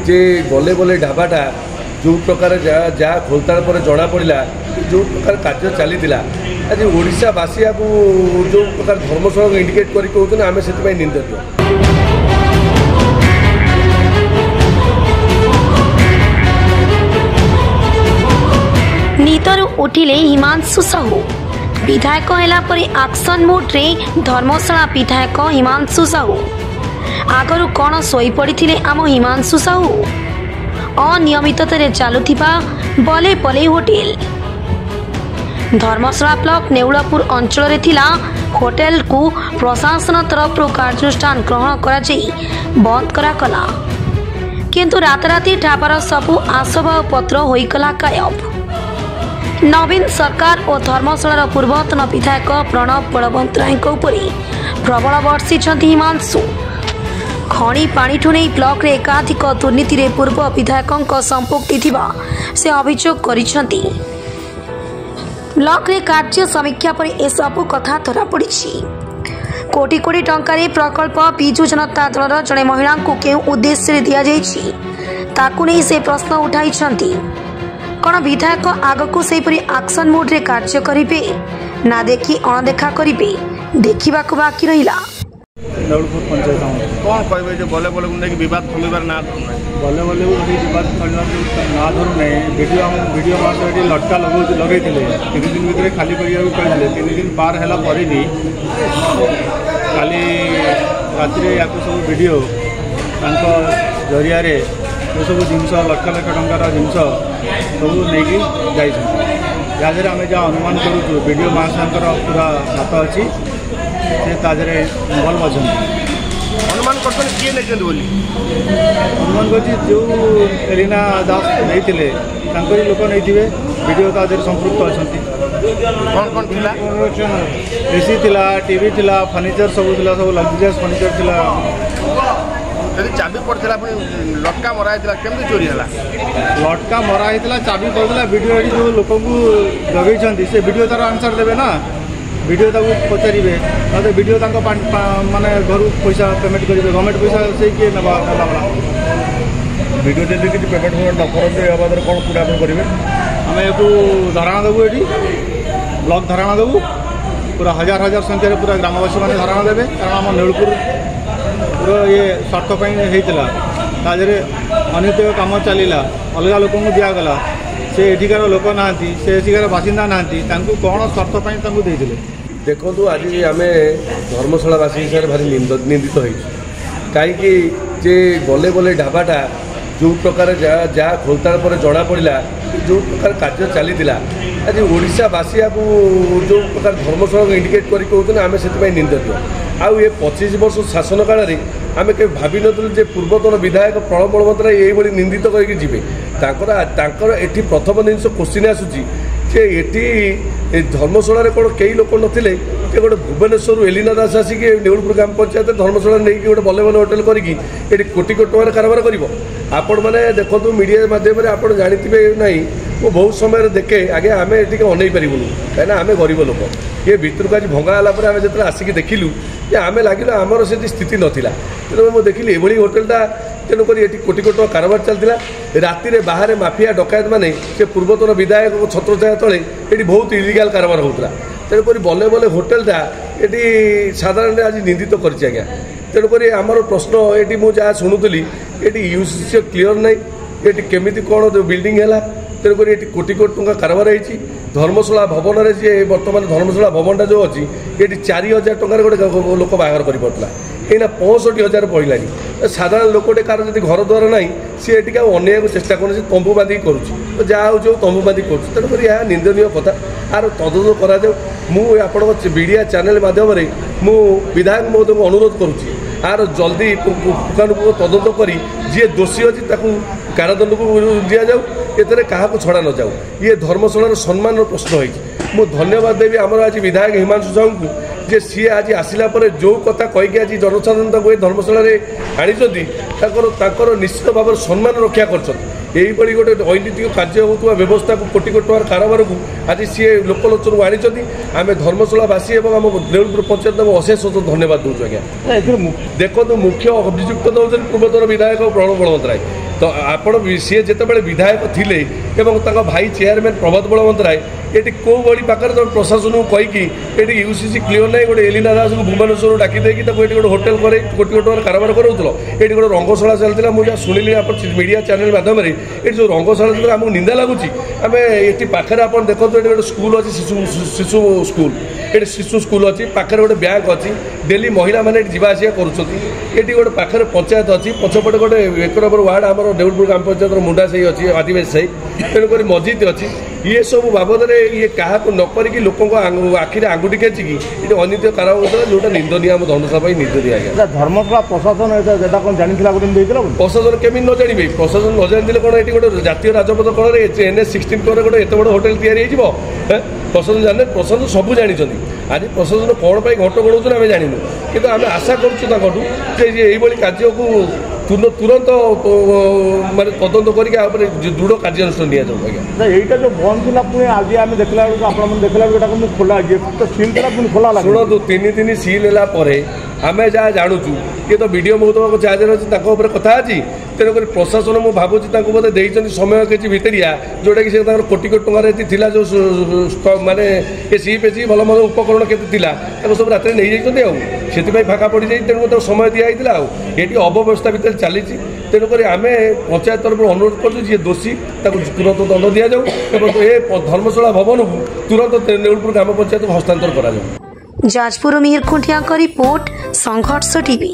जे गले गले ढाबाटा जो प्रकार जहाँ खोलताड़ पर जना पड़ा जो प्रकार कार्य चली आज ओडावासी को जो प्रकार धर्मशाला इंडिकेट कर कहते आम से निंदित। निदर उठिले हिमांशु साहू विधायक हैला परे एक्शन मोड्रे धर्मशाला विधायक हिमांशु साहू आगरू कौन शोई पड़िथिले आम हिमांशु साहू अनियमिततारे चालुथिबा बले बले होटेल धर्मशाला ब्लॉक नेउलापुर अंचल रे थिला होटेल को प्रशासन तरफ कार्यानुष्ठान ग्रहण करा जाई बंद करा कला किंतु राताराती ढाबार सबु आसबाब पत्र होइकला गायब। नवीन सरकार और धर्मशालार पूर्वतन विधायक प्रणव बलवंतराय प्रबल वर्षिंट हिमांशु खणी पाठू नहीं ब्लॉक रे एकाधिक दुर्नीति रे पूर्व विधायकों संपुक्ति थिबा से अभियोग करिसेंती। ब्लॉक रे कार्य समीक्षा पर ए सब कथा धरा पड़ी। कोटी कोटी टंकार प्रकल्प बिजु जनता दलर जड़े महिला को केउ उद्देश्य दिया जाइछि ताकू नहीं से प्रश्न उठाई कौन विधायक आगक से एक्शन मोड्रे कार्य करेंगे ना देखी अणदेखा करेंगे देखा बाकी रहा। नवलपुर पंचायत कौन कहे जो बल्ले बल्ले को बद थमिबार ना बल्ले बल्ले बद ना धरू ना वीडियो मास लटका लगे 3 दिन भितर खाली करते 3 दिन पार है भी खाली राति या सब वीडियो जरिया जो सब जिनस लक्ष लक्ष टंकार जिनस सब नहीं जाए आम जहाँ अनुमान करूँ वीडियो महाशंकर पूरा हाथ अच्छी से ताजरे भल मजन अनुमान कर अनुमान कर जो एलिना दास नहीं लोक नहीं वीडियो ताजरे संपृक्त अच्छा कौन कौन थिला एसी थिला टीवी थिला फर्निचर सब थिला सब लग्जरियस फर्निचर थिला यदि चाबी पड़ता लटका मराई केमती चोरी है लटका मराई चाबी पड़ा वीडियो जो लोक जगह से वीडियो तार आंसर देवे ना वीडियो ताको पचारे ना वीडियो माने घर पैसा पेमेंट करेंगे गवर्नमेंट पैसा से किए ना वीडियो जब कि पेमेंट फेमेंट न करते कौन पूरा करेंगे आम एक धारणा देवु ये ब्लॉक धारणा देवु पूरा हजार हजार संख्यार पूरा ग्रामवासी मैंने धारणा देवे कारण आम नेउलपुर पूरा ये स्वार्थपाई होता ताजरे अनित कम चलला अलग लोक दिगला से एठिकार लोक ना से एठिकार बासिंदा ना कौन स्वार्थपाई देते देखो आज आम धर्मशालावासी हिसाब से भारी निंदित हो कहीं जे गले गले ढाबाटा जो प्रकार जहाँ खोलताड़ पर जना पड़ा जो प्रकार कार्य चली आज ओडावासी को जो प्रकार धर्मशाला इंडिकेट कर कहते आम से निंदित। आउ ये 25 वर्ष शासन काल में आम के भावी नु पूर्वतन विधायक प्रणव बलवंतराय ये निंदित करके एटी प्रथम जिन क्वेश्चन आसूची जे ये धर्मशाला कौन कई लोक नथिले गोटे भुवनेश्वर एलिना दास आसिक नेउलपुर ग्राम पंचायत धर्मशाला नहीं गोटे बल्ले बल्ले होटेल करके कोटी कोटी टकर कारबार कर आपण मैंने देखो मीडिया मध्यम आप जानते ना वो बहुत समय देखे आगे आम ये अन पारूँ कहीं आम गरीब लोक ये भितर को आज भंगाला आम जो आसिक देखिलु आम लगे आमर से स्थिति नाला तेनाली मुझे देखिली ये होटेलटा तेणुक ये कोटी कोटी कारबार चलता राति में बाहर माफिया डकायत मैंने से पूर्वतन विधायक छत्रछाया तले ये बहुत इलिगाल कारबार होता तेणुक बल्ले बल्ले होटेलटा ये साधारण आज निंदित कर तेणुक आमर प्रश्न ये मुझे शुणुली ये यूसी क्लीयर ना ये केमी कौन बिल्डिंग है तेणुक ये कोटी कोटी टंका कारबार होती धर्मशाला भवन में जी बर्तमान धर्मशाला भवनटा जो अच्छी ये 4000 टकर गोटे लोक बाहर कर पार्ला एना 65,000 पड़लानी साधारण लोकटे कार जब घर द्वार ना सी ये अनेक चेष्टा कर तंबू बांधिक करुँच जहाँ हो तंबू बांधिक कर तेणुक यह निंदनीय कथा आर तदंत कर मीडिया चैनल माध्यम मु विधायक महोदय को अनुरोध करुँच आर जल्दी पुंखानुपुंख तदंत कर जी दोषी अच्छी कारादंड को दि जाऊ एते क्या छड़ा न जाऊ ये धर्मशालार सम्मान प्रश्न हो धन्यवाद देवी आमर आज विधायक हिमांशु साहू को जे सी आज आसला जो कथा कहीकि आज जनसाधारण धर्मशाला आनी निश्चित भाव सम्मान रक्षा कर गोटे अनैतिक कार्य होता व्यवस्था को कोटी कोटी टकर कारबार को आज सी लोकलोचन को आनी आम धर्मशालावासी और आम नेउलपुर पंचायत अशेष धन्यवाद दूँ। आज्ञा देखो मुख्य अभियुक्त दौरान पूर्वतन विधायक प्रणव बलवंतराय तो आपण सी जितेबाला विधायक थिले एवं तांको भाई चेयरमैन प्रभात बलवंत राय ये कौ बड़ी पाखे तुम प्रशासन को कहीकि यूसीसी क्लियर ना गोटे एलिना दास को भुवनेश्वर डाकी देकी गोटे होटेल कर कोटी कोटी टकर कारबार कराऊल ये गोटे रंगशाला चलता मुझे शुणिली आप मीडिया चैनल माध्यम ये जो रंगशाला आमको निंदा लगुच आम ये पाखे आप देखो ये गोटे स्कूल अच्छी शिशु स्कूल ये शिशु स्कूल अच्छी पाखे गोटे बैंक अच्छी डेली महिला मैंने जावास कर गोटे पाखे पंचायत अच्छी पछपटे गोटे 1 नंबर वार्ड आम देउलपुर ग्राम पंचायत मुंडा साही अच्छी आदिवासी साही तेणुक मस्जिद अच्छी ये सब बाबद ये क्या नक लोक आखिरे आंगुठी खेचिकी ये अनित्य कारवार होता जोटा निंदनीय आम धनुषा निंद दिया धर्मशाला प्रशासन कौन जानी प्रशासन केमी न जाने प्रशासन न जानी कौन ये गोटे जातीय राजपथ कौन NH-16 पर गोटे एत बड़ होटेल या प्रशासन जाने प्रशासन सब जानी आज प्रशासन कौन पर घंट गड़ौन आम जानू कि आम आशा करूँ कार्य को तुरंत माने तदंत करके दृढ़ कार्यानुष्ठान दिया जाऊ आज्ञा यहीटा जो बंद थी पुणी आज आम देखला आप देखला खोला तो सील था पुणी खोला शुणु 3 सील है आम जहाँ जानूँ ये तो वीडियो मुहूर्त चार्ज अच्छी कथा अच्छी तेणुक प्रशासन मुझे भावुँ बोधे देखते समय किसी भितरिया जोटा कि कोटी कोटी टकर जो माने एसी पेसी भल मल उपकरण के सब रात नहीं जाती फाका पड़ जाए तेणु समय दिखाई ये अव्यवस्था भितर चली तेणुक आम पंचायत तरफ अनुरोध कर दोषी तुरंत दंड दि जाऊ ए धर्मशाला भवन को तुरंत देउलपुर ग्राम पंचायत को हस्तांतर करा जाऊ। जाजपुर मिहिर खुंटिया रिपोर्ट संघर्ष टीवी।